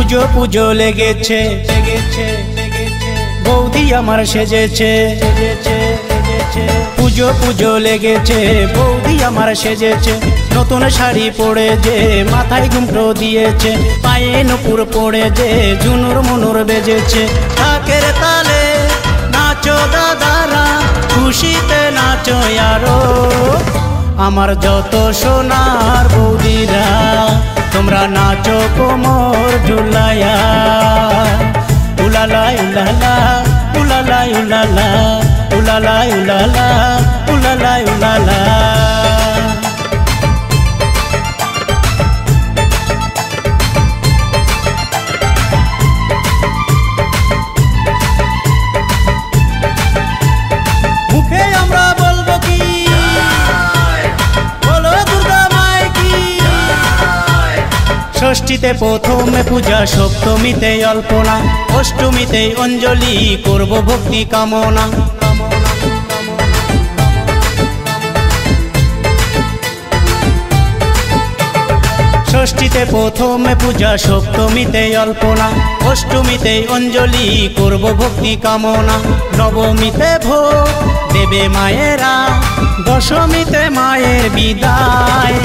পুজো পুজো লেগেছে বৌদি আমার সেজেছে পুজো পুজো লেগেছে বৌদি আমার সেজেছে নতুন শাড়ি পরে যে মাথায় ঘুমটো দিয়েছে পায়ে নুপুর পরে যে ঝুনুর মুনুর বেজেছে ঢাকের তালে নাচো দাদারা খুশিতে নাচো আরো আমার যত সোনার বৌদিরা তোমরা নাচো কোমর ঝুলাইয়া উলালা উলালা উলালা উলালা উলালা উলালা উলালা উলালা মুখে আমরা বলবো কি বলো দুর্গা মাই কি ষষ্ঠীতে প্রথমে পূজা সপ্তমীতে অল্পনা অষ্টমীতে অঞ্জলি করব ভক্তি কামনা ষষ্ঠীতে প্রথমে পূজা সপ্তমীতে অল্পনা অষ্টমীতে অঞ্জলি করব ভক্তি কামনা নবমীতে ভোগ দেবে মায়েরা দশমীতে মায়ের বিদায়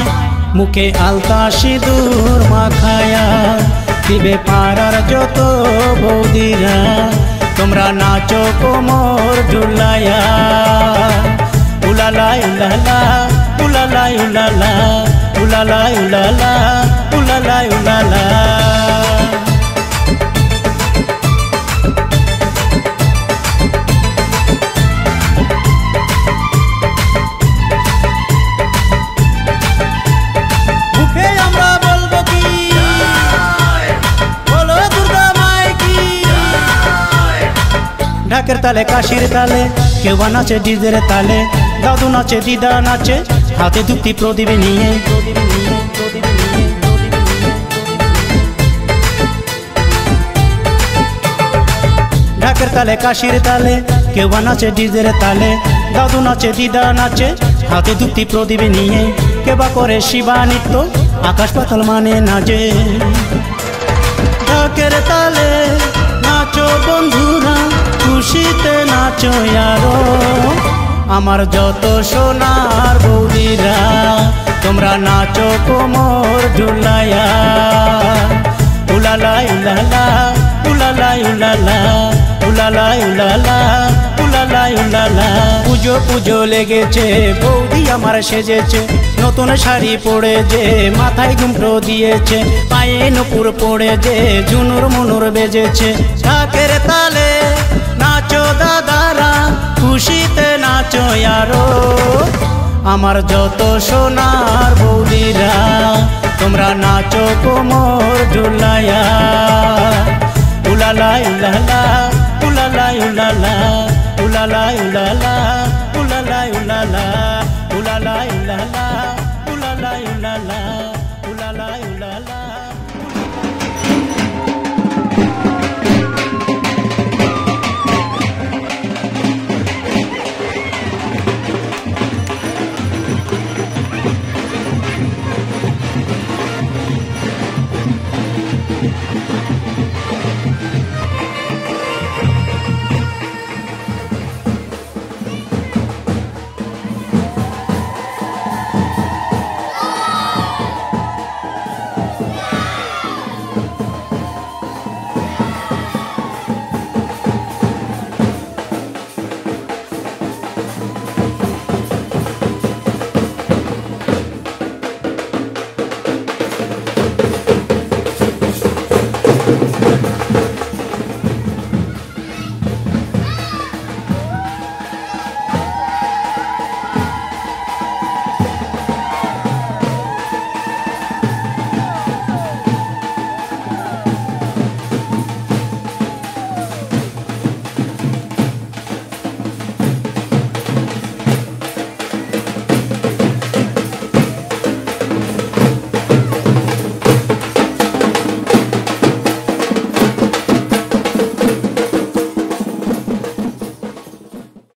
মুখে আলতা সিঁদুর মাখায়া দিবে পাড়ার যত বৌদিরা তোমরা নাচো কোমর ঝুলাইয়া উলালা উলালা উলালা উলালা উলালা উলালা উলালা উলালা মুখে আমরা বলবো কি বলো দুর্গা মাই কি ঢাকের তালে কাশির তালে কেউ নাচে ডিজের তালে দাদু নাচে দিদা নাচে হাতে ধুতি প্রদীপ নিয়ে ঢাকের তালে কাশির তালে কেউ নাচে ডিজের তালে দাদু নাচে দিদা নাচে হাতে ধুতি প্রদীপ নিয়ে কেবা করে শিবা নৃত্য আকাশ পাতাল মানে নাচে ঢাকের তালে নাচো বন্ধুরা খুশিতে নাচো আরো আমার যত সোনার বৌদিরা তোমরা নাচো কোমর ঝুলাইয়া উলালা উলালা উলালা উলালা উলালা উলালা উলালা উলালা পুজো পুজো লেগেছে বৌদি আমার সেজেছে নতুন শাড়ি পরে যে মাথায় ঘুমটো দিয়েছে পায়ে নুপুর পরে যে ঝুনুর মুনুর বেজেছে ঢাকের তালে নাচো দাদারা খুশিতে নাচো আরো আমার যত সোনার বৌদিরা তোমরা নাচো কোমর ঝুলাইয়া উলালা উলালা উলালা উলালা উলালা উলালা উলালা উলালা উলালা উলালা উলালা উলালা উলালা উলালা